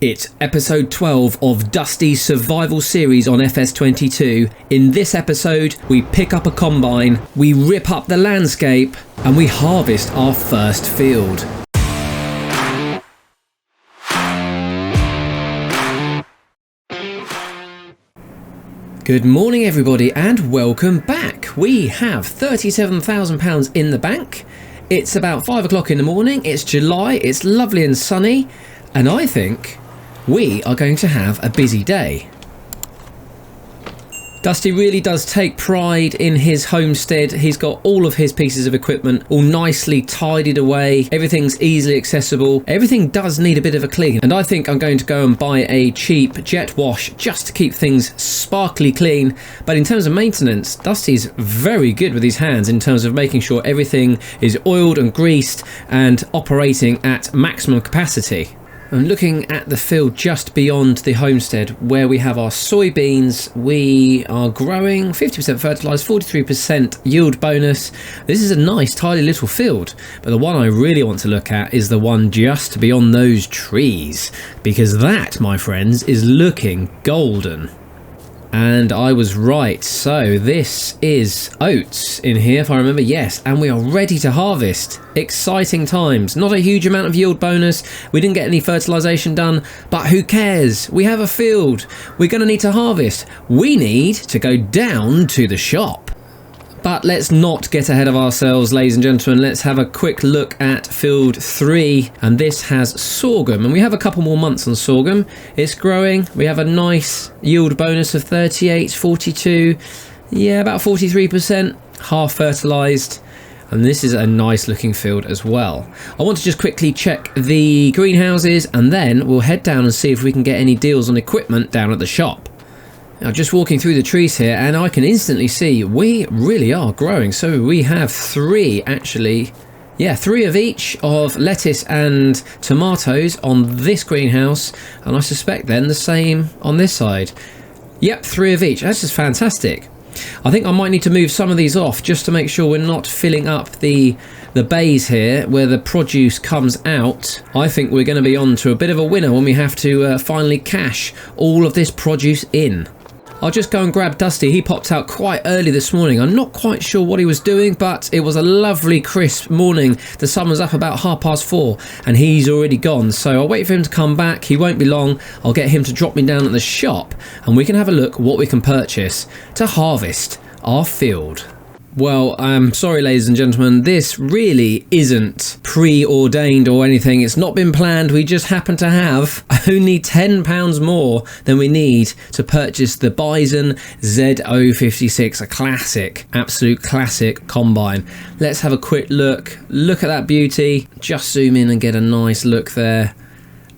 It's episode 12 of Dusty's survival series on FS22. In this episode, we pick up a combine, we rip up the landscape, and we harvest our first field. Good morning everybody and welcome back. We have £37,000 in the bank. It's about 5 o'clock in the morning, it's July, it's lovely and sunny, and I think we are going to have a busy day. Dusty really does take pride in his homestead. He's got all of his pieces of equipment all nicely tidied away. Everything's easily accessible. Everything does need a bit of a clean. And I think I'm going to go and buy a cheap jet wash just to keep things sparkly clean. But in terms of maintenance, Dusty's very good with his hands in terms of making sure everything is oiled and greased and operating at maximum capacity. I'm looking at the field just beyond the homestead where we have our soybeans. We are growing 50% fertilised, 43% yield bonus. This is a nice tidy little field, but the one I really want to look at is the one just beyond those trees, because that, my friends, is looking golden. And I was right, so this is oats in here if I remember, yes, and we are ready to harvest. Exciting times, not a huge amount of yield bonus, we didn't get any fertilisation done, but who cares, we have a field, we're going to need to harvest, we need to go down to the shop. But let's not get ahead of ourselves, ladies and gentlemen. Let's have a quick look at field 3. And this has sorghum. And we have a couple more months on sorghum. It's growing. We have a nice yield bonus of 38, 42. Yeah, about 43%. Half fertilised. And this is a nice looking field as well. I want to just quickly check the greenhouses. And then we'll head down and see if we can get any deals on equipment down at the shop. Now, just walking through the trees here, and I can instantly see we really are growing. So we have 3 actually. Yeah, 3 of each of lettuce and tomatoes on this greenhouse, and I suspect then the same on this side. Yep, 3 of each. That's just fantastic. I think I might need to move some of these off just to make sure we're not filling up the bays here where the produce comes out. I think we're going to be on to a bit of a winner when we have to finally cash all of this produce in. I'll just go and grab Dusty. He popped out quite early this morning. I'm not quite sure what he was doing, but it was a lovely crisp morning. The sun was up about 4:30 and he's already gone. So I'll wait for him to come back. He won't be long. I'll get him to drop me down at the shop and we can have a look what we can purchase to harvest our field. Well, I'm sorry, ladies and gentlemen, this really isn't preordained or anything. It's not been planned. We just happen to have only £10 more than we need to purchase the Bison Z056, a classic, absolute classic combine. Let's have a quick look. Look at that beauty. Just zoom in and get a nice look there.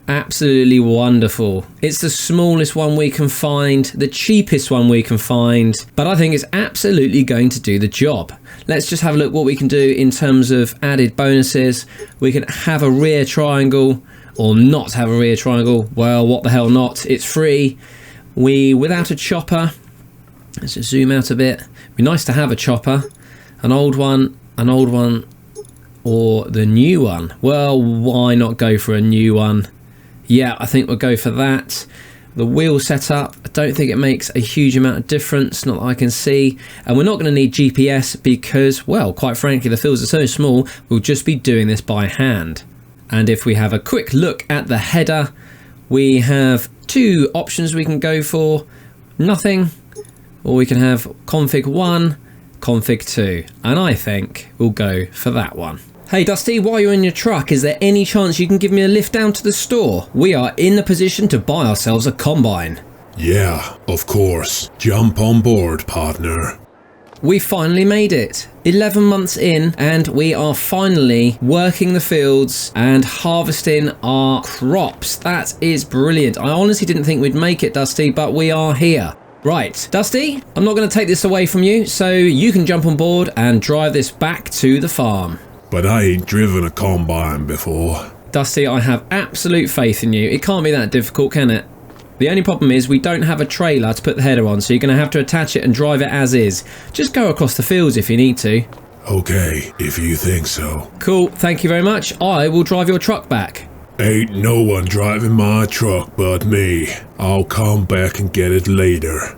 Absolutely wonderful. It's the smallest one we can find, the cheapest one we can find, but I think it's absolutely going to do the job. Let's just have a look what we can do in terms of added bonuses. We can have a rear triangle or not have a rear triangle. Well, what the hell not? It's free. Without a chopper, let's just zoom out a bit. It'd be nice to have a chopper, an old one, or the new one. Well, why not go for a new one? Yeah, I think we'll go for that. The wheel setup, I don't think it makes a huge amount of difference, not that I can see. And we're not going to need GPS because, well, quite frankly, the fields are so small, we'll just be doing this by hand. And if we have a quick look at the header, we have 2 options we can go for. Nothing, or we can have config 1, config 2. And I think we'll go for that one. Hey Dusty, while you're in your truck, is there any chance you can give me a lift down to the store? We are in the position to buy ourselves a combine. Yeah, of course. Jump on board, partner. We finally made it. 11 months in and we are finally working the fields and harvesting our crops. That is brilliant. I honestly didn't think we'd make it, Dusty, but we are here. Right, Dusty, I'm not going to take this away from you, so you can jump on board and drive this back to the farm. But I ain't driven a combine before. Dusty, I have absolute faith in you. It can't be that difficult, can it? The only problem is we don't have a trailer to put the header on, so you're going to have to attach it and drive it as is. Just go across the fields if you need to. Okay, if you think so. Cool, thank you very much. I will drive your truck back. Ain't no one driving my truck but me. I'll come back and get it later.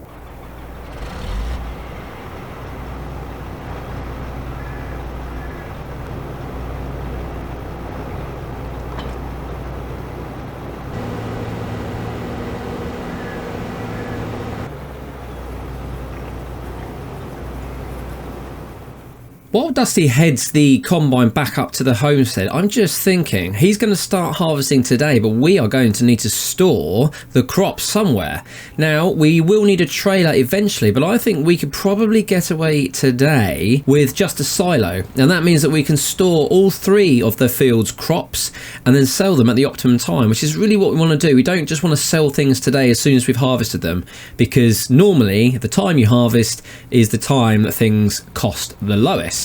While Dusty heads the combine back up to the homestead, I'm just thinking he's going to start harvesting today, but we are going to need to store the crops somewhere. Now, we will need a trailer eventually, but I think we could probably get away today with just a silo. And that means that we can store all 3 of the field's crops and then sell them at the optimum time, which is really what we want to do. We don't just want to sell things today as soon as we've harvested them, because normally the time you harvest is the time that things cost the lowest.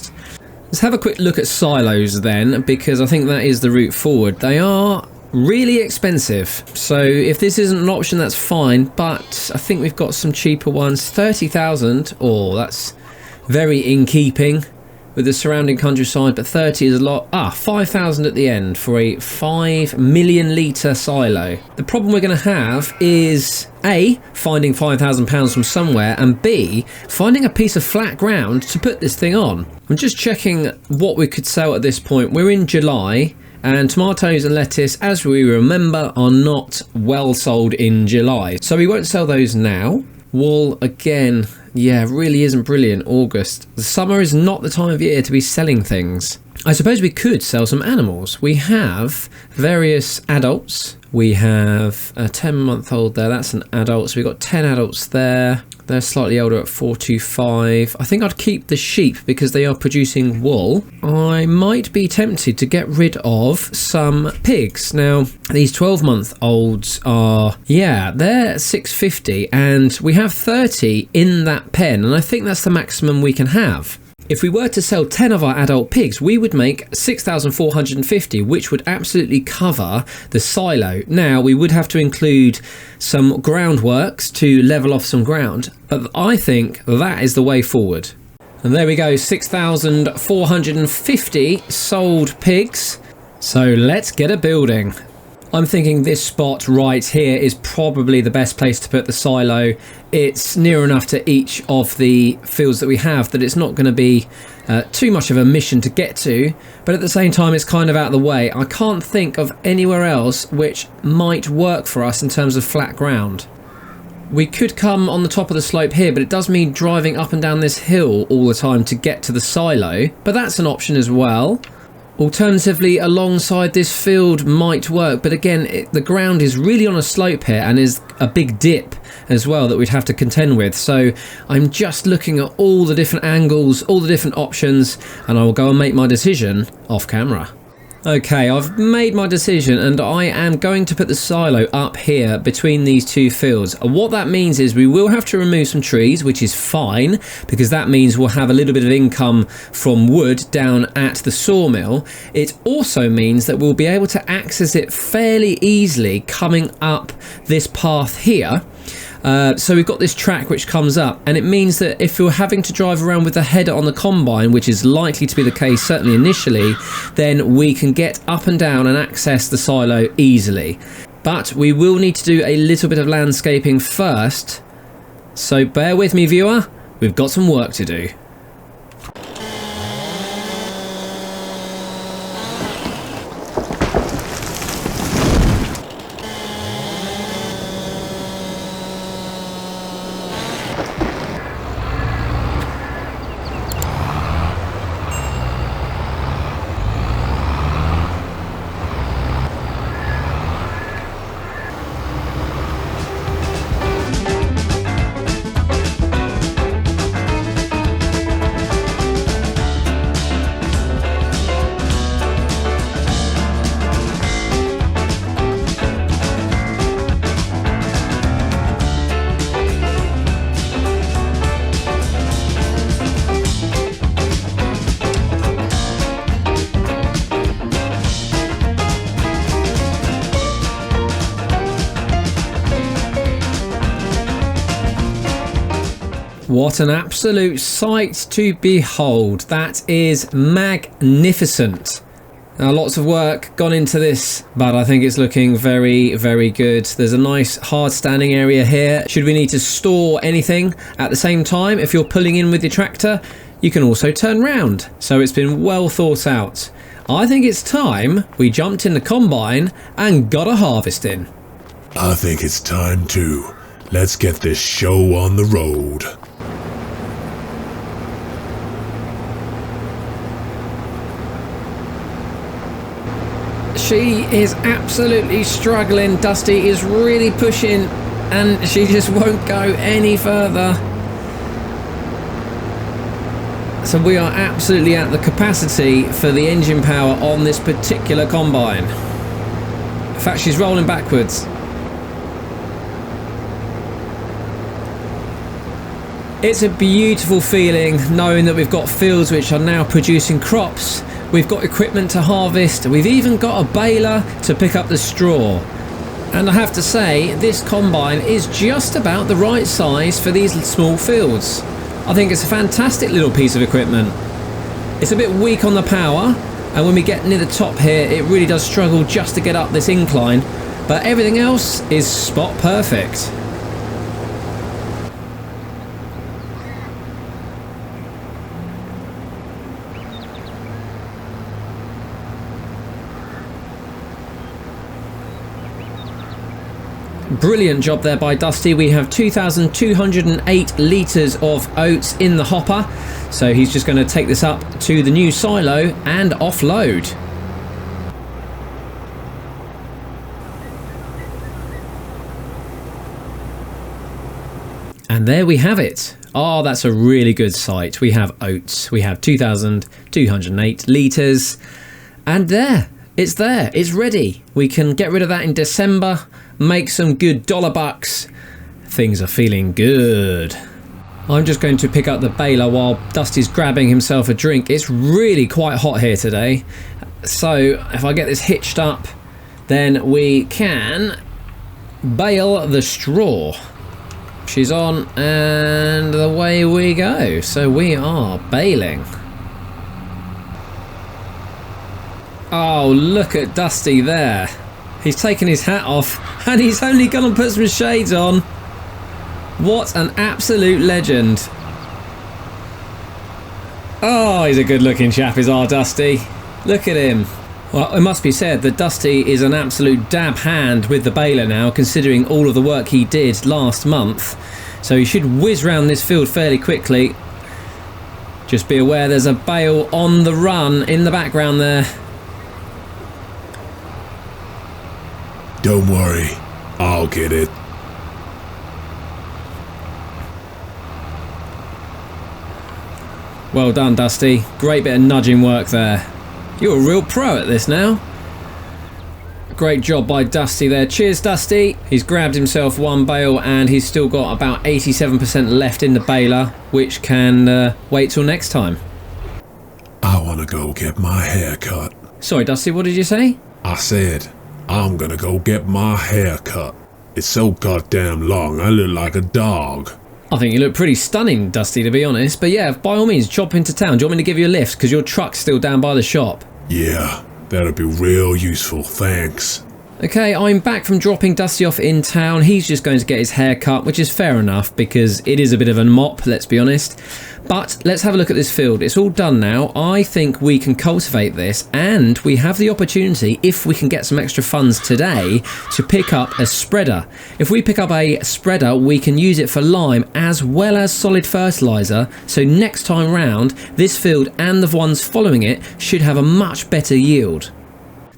Let's have a quick look at silos then, because I think that is the route forward. They are really expensive, so if this isn't an option, that's fine, but I think we've got some cheaper ones. 30,000, oh, that's very in keeping with the surrounding countryside, but 30 is a lot. 5,000 at the end for a 5 million litre silo. The problem we're going to have is A, finding £5,000 from somewhere, and B, finding a piece of flat ground to put this thing on. I'm just checking what we could sell at this point. We're in July, and tomatoes and lettuce, as we remember, are not well sold in July, so we won't sell those now. Wool, again, yeah, really isn't brilliant. August. The summer is not the time of year to be selling things. I suppose we could sell some animals. We have various adults. We have a 10-month-old there. That's an adult. So we've got 10 adults there. They're slightly older at 425. I think I'd keep the sheep because they are producing wool. I might be tempted to get rid of some pigs. Now, these 12-month-olds are, yeah, they're 650, and we have 30 in that pen, and I think that's the maximum we can have. If we were to sell 10 of our adult pigs, we would make 6,450, which would absolutely cover the silo. Now, we would have to include some groundworks to level off some ground, but I think that is the way forward. And there we go, 6,450 sold pigs. So let's get a building. I'm thinking this spot right here is probably the best place to put the silo. It's near enough to each of the fields that we have that it's not going to be too much of a mission to get to, but at the same time it's kind of out of the way. I can't think of anywhere else which might work for us in terms of flat ground. We could come on the top of the slope here, but it does mean driving up and down this hill all the time to get to the silo, but that's an option as well. Alternatively, alongside this field might work, but again, the ground is really on a slope here and is a big dip as well that we'd have to contend with. So I'm just looking at all the different angles, all the different options, and I will go and make my decision off camera. Okay, I've made my decision and I am going to put the silo up here between these two fields. What that means is we will have to remove some trees, which is fine, because that means we'll have a little bit of income from wood down at the sawmill. It also means that we'll be able to access it fairly easily coming up this path here. So we've got this track which comes up, and it means that if you're having to drive around with the header on the combine, which is likely to be the case certainly initially, then we can get up and down and access the silo easily. But we will need to do a little bit of landscaping first, so bear with me, viewer, we've got some work to do. What an absolute sight to behold. That is magnificent. Now, lots of work gone into this, but I think it's looking very, very good. There's a nice hard standing area here. Should we need to store anything at the same time, if you're pulling in with your tractor, you can also turn round. So it's been well thought out. I think it's time we jumped in the combine and got a harvest in. I think it's time too. Let's get this show on the road. She is absolutely struggling. Dusty is really pushing and she just won't go any further. So we are absolutely at the capacity for the engine power on this particular combine. In fact, she's rolling backwards. It's a beautiful feeling knowing that we've got fields which are now producing crops. We've got equipment to harvest. We've even got a baler to pick up the straw. And I have to say, this combine is just about the right size for these small fields. I think it's a fantastic little piece of equipment. It's a bit weak on the power, and when we get near the top here, it really does struggle just to get up this incline, but everything else is spot perfect. Brilliant job there by Dusty. We have 2,208 litres of oats in the hopper. So he's just going to take this up to the new silo and offload. And there we have it. Oh, that's a really good sight. We have oats. We have 2,208 litres. And there, it's ready. We can get rid of that in December. Make some good dollar bucks. Things are feeling good. I'm just going to pick up the baler while Dusty's grabbing himself a drink. It's really quite hot here today. So if I get this hitched up, then we can bale the straw. She's on and away we go. So we are baling. Oh, look at Dusty there. He's taken his hat off and he's only gone and put some shades on. What an absolute legend. Oh, he's a good looking chap, is our Dusty. Look at him. Well, it must be said that Dusty is an absolute dab hand with the baler now, considering all of the work he did last month. So he should whiz round this field fairly quickly. Just be aware there's a bale on the run in the background there. Don't worry, I'll get it. Well done, Dusty. Great bit of nudging work there. You're a real pro at this now. Great job by Dusty there. Cheers, Dusty. He's grabbed himself one bale and he's still got about 87% left in the baler, which can wait till next time. I want to go get my hair cut. Sorry, Dusty, what did you say? I said, I'm gonna go get my hair cut. It's so goddamn long, I look like a dog. I think you look pretty stunning, Dusty, to be honest. But yeah, by all means, chop into town. Do you want me to give you a lift? Because your truck's still down by the shop. Yeah, that'd be real useful, thanks. Okay, I'm back from dropping Dusty off in town. He's just going to get his hair cut, which is fair enough because it is a bit of a mop, let's be honest. But let's have a look at this field. It's all done now. I think we can cultivate this and we have the opportunity, if we can get some extra funds today, to pick up a spreader. If we pick up a spreader, we can use it for lime as well as solid fertiliser. So next time round, this field and the ones following it should have a much better yield.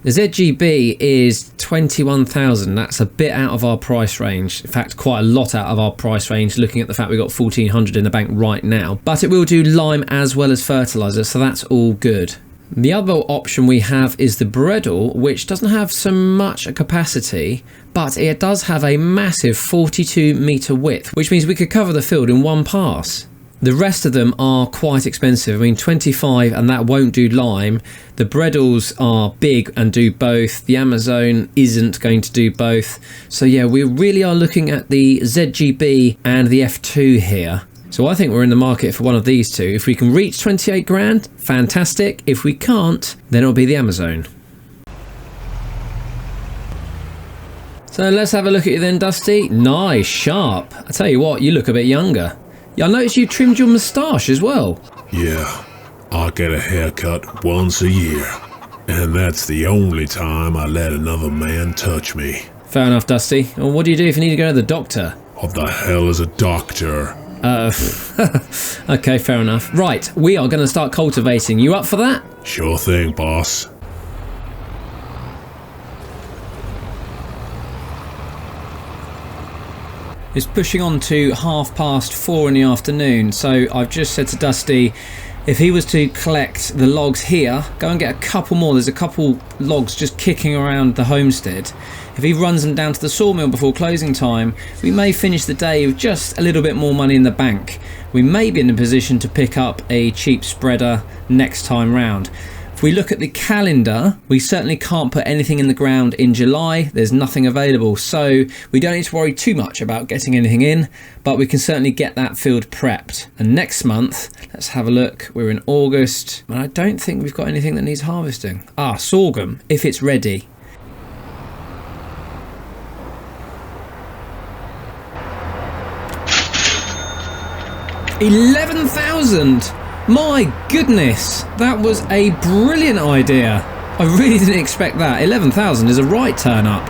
The ZGB is 21,000. That's a bit out of our price range. In fact, quite a lot out of our price range, looking at the fact we've got 1,400 in the bank right now. But it will do lime as well as fertiliser, so that's all good. The other option we have is the Bredel, which doesn't have so much a capacity, but it does have a massive 42 metre width, which means we could cover the field in one pass. The rest of them are quite expensive. I mean, 25 and that won't do lime. The Bredels are big and do both. The Amazon isn't going to do both. So yeah, we really are looking at the ZGB and the F2 here. So I think we're in the market for one of these two. If we can reach 28 grand, fantastic. If we can't, then it'll be the Amazon. So let's have a look at you then, Dusty. Nice, sharp. I tell you what, you look a bit younger. Yeah, I noticed you trimmed your moustache as well. Yeah, I get a haircut once a year. And that's the only time I let another man touch me. Fair enough, Dusty. Well, what do you do if you need to go to the doctor? What the hell is a doctor? Okay, fair enough. Right, we are going to start cultivating. You up for that? Sure thing, boss. It's pushing on to 4:30 in the afternoon, so I've just said to Dusty, if he was to collect the logs here, go and get a couple more. There's a couple logs just kicking around the homestead. If he runs them down to the sawmill before closing time, we may finish the day with just a little bit more money in the bank. We may be in a position to pick up a cheap spreader next time round. If we look at the calendar, we certainly can't put anything in the ground in July. There's nothing available, so we don't need to worry too much about getting anything in, but we can certainly get that field prepped. And next month, let's have a look. We're in August, and I don't think we've got anything that needs harvesting. Sorghum, if it's ready. $11,000! My goodness, that was a brilliant idea. I really didn't expect that. 11,000 is a right turn up.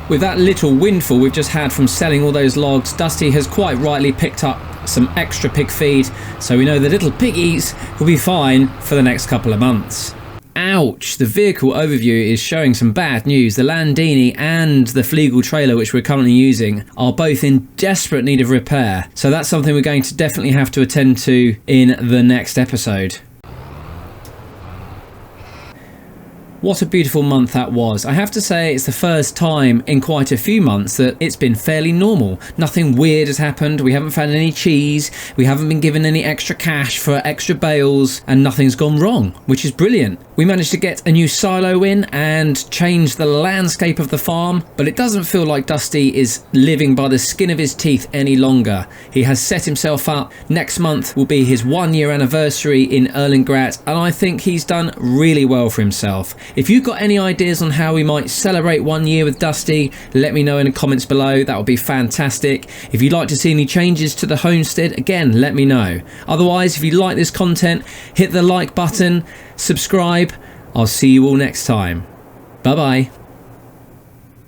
With that little windfall we've just had from selling all those logs, Dusty has quite rightly picked up some extra pig feed, so we know the little piggies will be fine for the next couple of months. Ouch! The vehicle overview is showing some bad news. The Landini and the Flegel trailer, which we're currently using, are both in desperate need of repair. So that's something we're going to definitely have to attend to in the next episode. What a beautiful month that was. I have to say it's the first time in quite a few months that it's been fairly normal. Nothing weird has happened. We haven't found any cheese. We haven't been given any extra cash for extra bales, and nothing's gone wrong, which is brilliant. We managed to get a new silo in and change the landscape of the farm, but it doesn't feel like Dusty is living by the skin of his teeth any longer. He has set himself up. Next month will be his 1-year anniversary in Erlengrat, and I think he's done really well for himself. If you've got any ideas on how we might celebrate 1 year with Dusty, let me know in the comments below. That would be fantastic. If you'd like to see any changes to the homestead, again, let me know. Otherwise, if you like this content, hit the like button, subscribe. I'll see you all next time. Bye bye.